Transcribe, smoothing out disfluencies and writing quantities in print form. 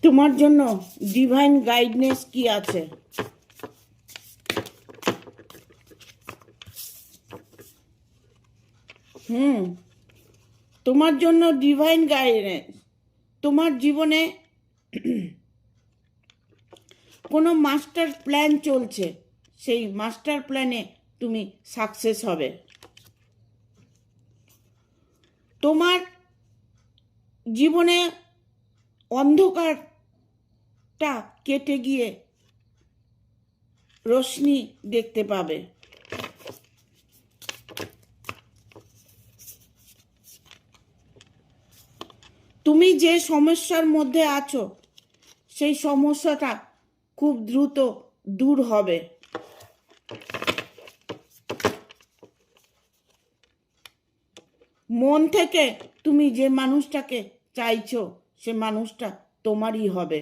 তোমার জন্য divine guidance কি আছে? তোমার জন্য ডিভাইন গাইডনেস, তোমার জীবনে কোনো মাস্টার প্ল্যান চলছে, সেই মাস্টার প্ল্যানে তুমি সাকসেস হবে। তোমার জীবনে অন্ধকারটা কেটে গিয়ে রোশনি দেখতে পাবে। তুমি যে সমস্যার মধ্যে আছো সেই সমস্যাটা খুব দ্রুত দূর হবে। মন থেকে তুমি যে মানুষটাকে চাইছো সে মানুষটা তোমারই হবে।